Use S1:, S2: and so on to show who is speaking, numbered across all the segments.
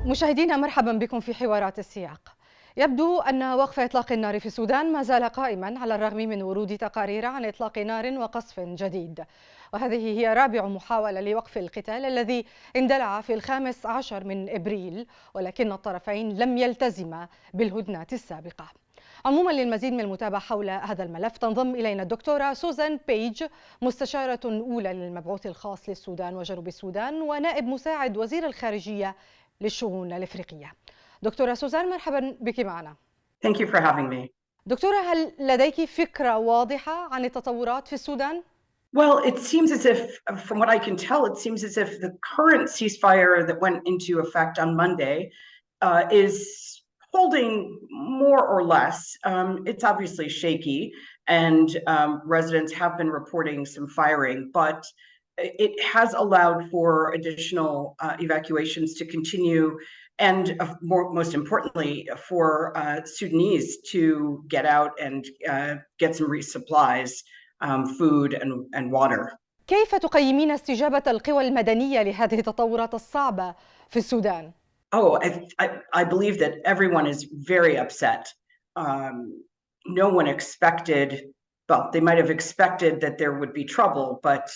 S1: مشاهدينا مرحبا بكم في حوارات السياق. يبدو أن وقف إطلاق النار في السودان ما زال قائما على الرغم من ورود تقارير عن إطلاق نار وقصف جديد، وهذه هي رابع محاولة لوقف القتال الذي اندلع في 15 من إبريل، ولكن الطرفين لم يلتزما بالهدنات السابقة. عموما للمزيد من المتابعة حول هذا الملف تنضم إلينا الدكتورة سوزان بيج، مستشارة أولى للمبعوث الخاص للسودان وجنوب السودان ونائب مساعد وزير الخارجية للشؤون الإفريقية. دكتورة سوزان مرحبا بك معنا.
S2: Thank you for having me.
S1: دكتورة، هل لديك فكرة واضحة عن التطورات في السودان؟
S2: Well, it seems as if, from what I can tell, it seems as if the current ceasefire that went into effect on Monday is holding more or less. It's obviously shaky, and residents have been reporting some firing, but it has allowed for additional evacuations to continue, and most importantly, for Sudanese to get out and get some resupplies, food and water.
S1: كيف تقيمين استجابة القوى المدنية لهذه التطورات الصعبة في السودان؟
S2: Oh, I believe that everyone is very upset. No one expected, well, they might have expected that there would be trouble, but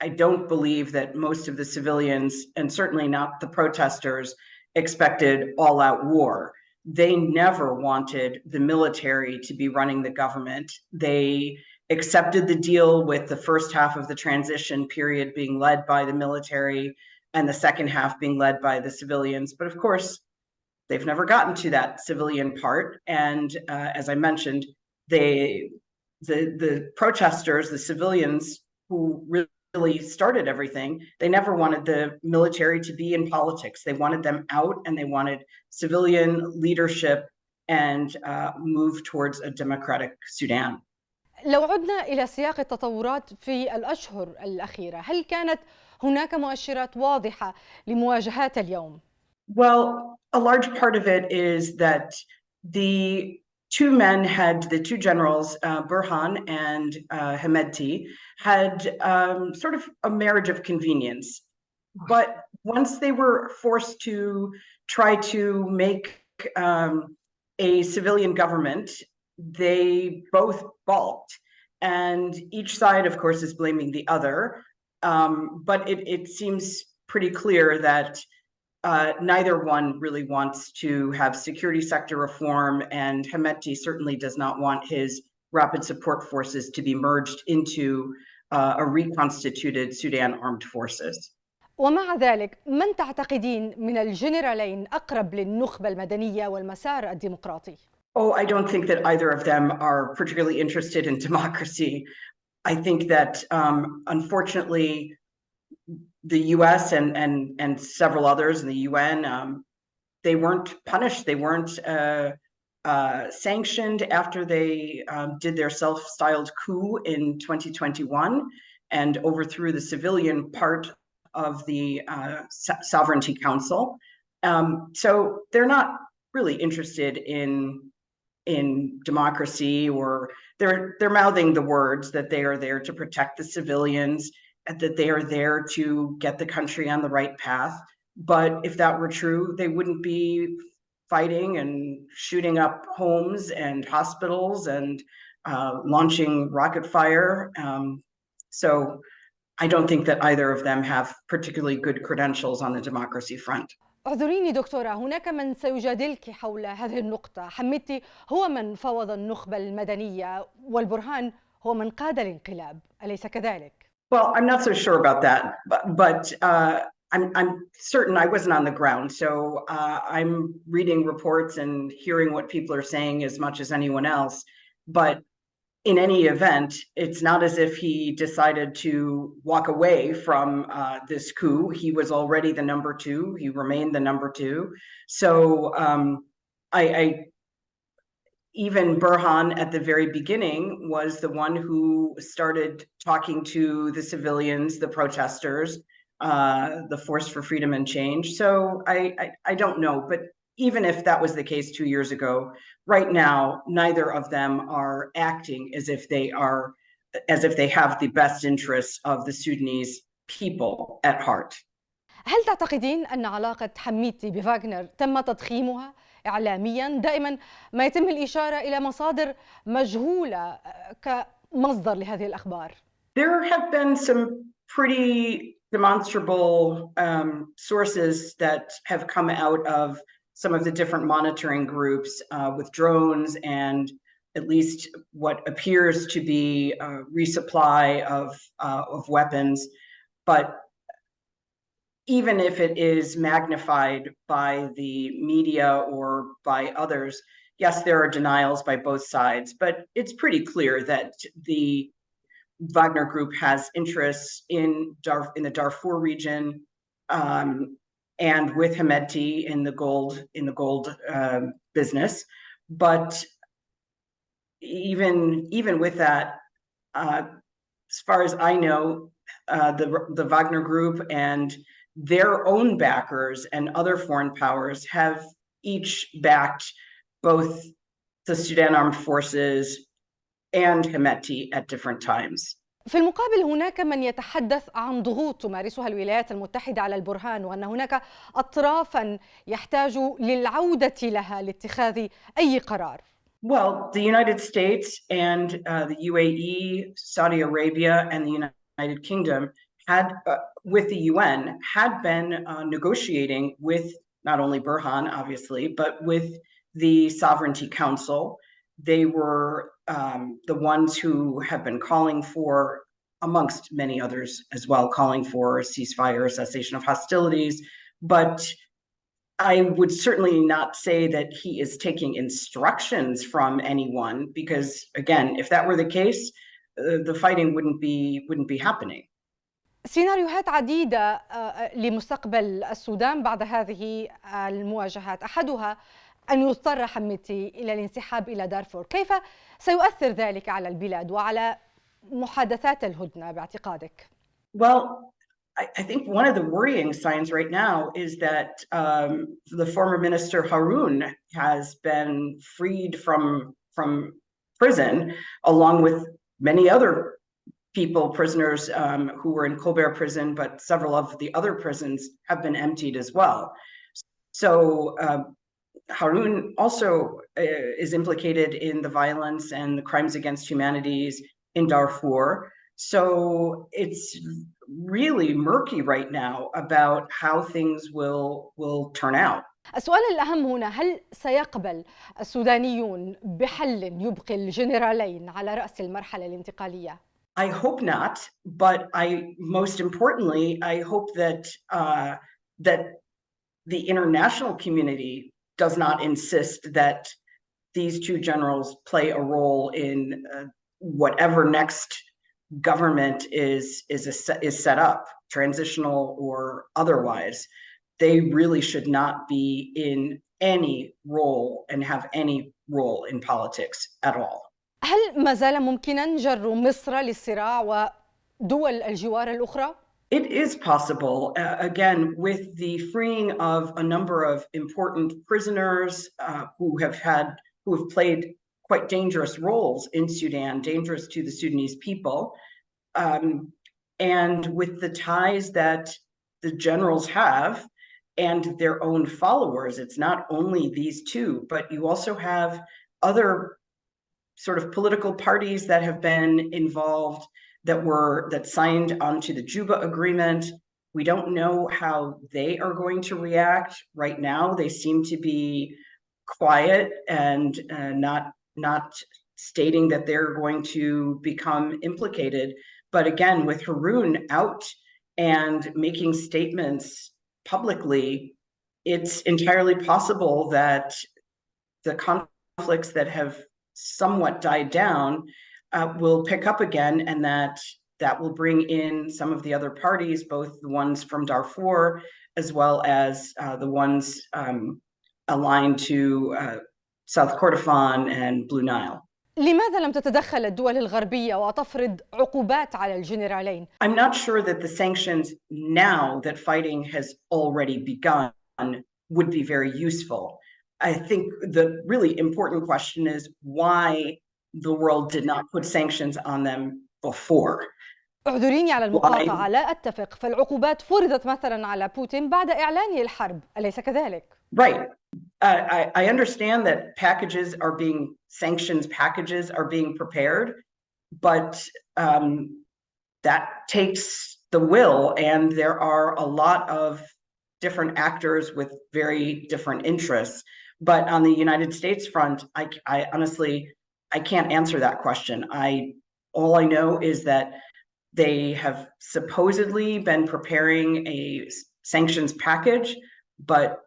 S2: I don't believe that most of the civilians, and certainly not the protesters, expected all-out war. They never wanted the military to be running the government. They accepted the deal with the first half of the transition period being led by the military and the second half being led by the civilians. But of course, they've never gotten to that civilian part. And as I mentioned, the protesters, the civilians who really started everything, they never wanted the military to be in politics. They wanted them out, and they wanted civilian leadership and move towards a democratic Sudan.
S1: لو عدنا إلى سياق التطورات في الأشهر الأخيرة، هل كانت هناك مؤشرات واضحة لمواجهات اليوم؟
S2: Well, a large part of it is that the the two generals, Burhan and Hemedti, had sort of a marriage of convenience. But once they were forced to try to make a civilian government, they both balked. And each side, of course, is blaming the other. But it seems pretty clear that neither one really wants to have security sector reform, and Hemedti certainly does not want his rapid support forces to be merged into a reconstituted Sudan armed forces.
S1: ومع ذلك، من تعتقدين من الجنرالين أقرب للنخبة المدنية والمسار الديمقراطي؟
S2: Oh, I don't think that either of them are particularly interested in democracy. I think that unfortunately, the US and several others in the UN, they weren't punished. They weren't sanctioned after they did their self-styled coup in 2021 and overthrew the civilian part of the Sovereignty Council. So they're not really interested in democracy, or they're mouthing the words that they are there to protect the civilians, that they are there to get the country on the right path. But if that were true, they wouldn't be fighting and shooting up homes and hospitals and launching rocket fire. So I don't think that either of them have particularly good credentials on the democracy front.
S1: اعذريني دكتورة، هناك من سيجادلك حول هذه النقطة. حميدتي هو من فوض النخبة المدنية، والبرهان هو من قاد الانقلاب، أليس كذلك؟
S2: Well, I'm not so sure about that, but I'm certain I wasn't on the ground, so I'm reading reports and hearing what people are saying as much as anyone else. But in any event, it's not as if he decided to walk away from this coup. He was already the number two. He remained the number two. So even Burhan at the very beginning was the one who started talking to the civilians, the protesters, the Force for Freedom and Change. So I don't know, but even if that was the case 2 years ago, right now, neither of them are acting as if they have the best interests of the Sudanese people at heart.
S1: هل تعتقدين أن علاقة حميدتي بفاغنر تم تضخيمها إعلاميا؟ دائما ما يتم الإشارة إلى مصادر مجهولة كمصدر لهذه الأخبار.
S2: There have been some pretty demonstrable sources that have come out of some of the different monitoring groups with drones and at least what appears to be a resupply of weapons. But even if it is magnified by the media or by others, yes, there are denials by both sides, but it's pretty clear that the Wagner Group has interests in the Darfur region, and with Hemedti in the gold business. But even with that, as far as I know, the Wagner Group and their own backers and other foreign powers have each backed both the Sudan Armed Forces and Hemedti at different times.
S1: في المقابل هناك من يتحدث عن ضغوط تمارسها الولايات المتحدة على البرهان، وأن هناك أطرافا يحتاج للعودة لها لاتخاذ أي قرار.
S2: Well, the United States and the UAE, Saudi Arabia, and the United Kingdom had, with the UN, had been negotiating with not only Burhan, obviously, but with the Sovereignty Council. They were the ones who have been calling for, amongst many others as well, calling for a ceasefire, a cessation of hostilities. But I would certainly not say that he is taking instructions from anyone, because again, if that were the case, the fighting wouldn't be happening.
S1: سيناريوهات عديدة لمستقبل السودان بعد هذه المواجهات، أحدها أن يضطر حميدتي إلى الانسحاب إلى دارفور. كيف سيؤثر ذلك على البلاد وعلى محادثات الهدنة باعتقادك؟
S2: Well, I think one of the worrying signs right now is that the former minister Harun has been freed from prison, along with many other people, prisoners who were in Colbert prison, but several of the other prisons have been emptied as well. So Harun also is implicated in the violence and the crimes against humanities in Darfur. So it's really murky right now about how things will turn out.
S1: السؤال الأهم هنا، هل سيقبل السودانيون بحل يبقي الجنرالين على رأس المرحلة الانتقالية؟
S2: I hope not, but most importantly, I hope that that the international community does not insist that these two generals play a role in whatever next government is set up, transitional or otherwise. They really should not be in any role and have any role in politics at all.
S1: هل ما زال ممكنا جر مصر للصراع ودول الجوار الأخرى؟
S2: It is possible, again, with the freeing of a number of important prisoners who have played quite dangerous roles in Sudan, dangerous to the Sudanese people, and with the ties that the generals have and their own followers. It's not only these two, but you also have other sort of political parties that have been involved that signed onto the Juba Agreement. We don't know how they are going to react. Right now, they seem to be quiet and not stating that they're going to become implicated. But again, with Harun out and making statements publicly, it's entirely possible that the conflicts that have somewhat died down will pick up again, and that will bring in some of the other parties, both the ones from Darfur as well as the ones aligned to South Kordofan and Blue Nile.
S1: لماذا لم تتدخل الدول الغربية وتفرض عقوبات على الجنرالين؟
S2: I'm not sure that the sanctions, now that fighting has already begun, would be very useful. I think the really important question is why the world did not put sanctions on them before.
S1: اعذريني على المقاطعة، لا أتفق، فالعقوبات فرضت مثلا على بوتين بعد إعلان الحرب، أليس كذلك؟
S2: Right. I understand that sanctions packages are being prepared, but that takes the will, and there are a lot of different actors with very different interests. But on the United States front, I honestly, I can't answer that question. All I know is that they have supposedly been preparing a sanctions package, but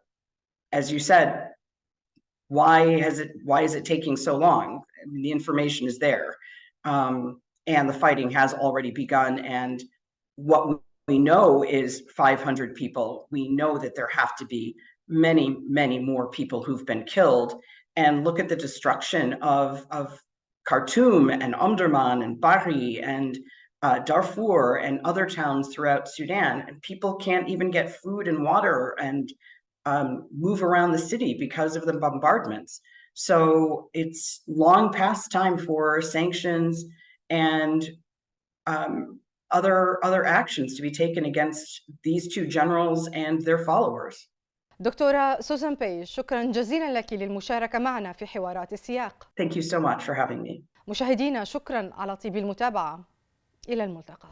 S2: as you said, why is it taking so long? I mean, the information is there, and the fighting has already begun. And what we know is 500 people. We know that there have to be many, many more people who've been killed. And look at the destruction of Khartoum and Omdurman and Bahri and Darfur and other towns throughout Sudan. And people can't even get food and water and move around the city because of the bombardments. So it's long past time for sanctions and other actions to be taken against these two generals and their followers.
S1: دكتورة سوزان بيج، شكرا جزيلا لك للمشاركة معنا في حوارات السياق.
S2: Thank you so much for having me.
S1: مشاهدينا، شكرا على طيب المتابعة. إلى الملتقى.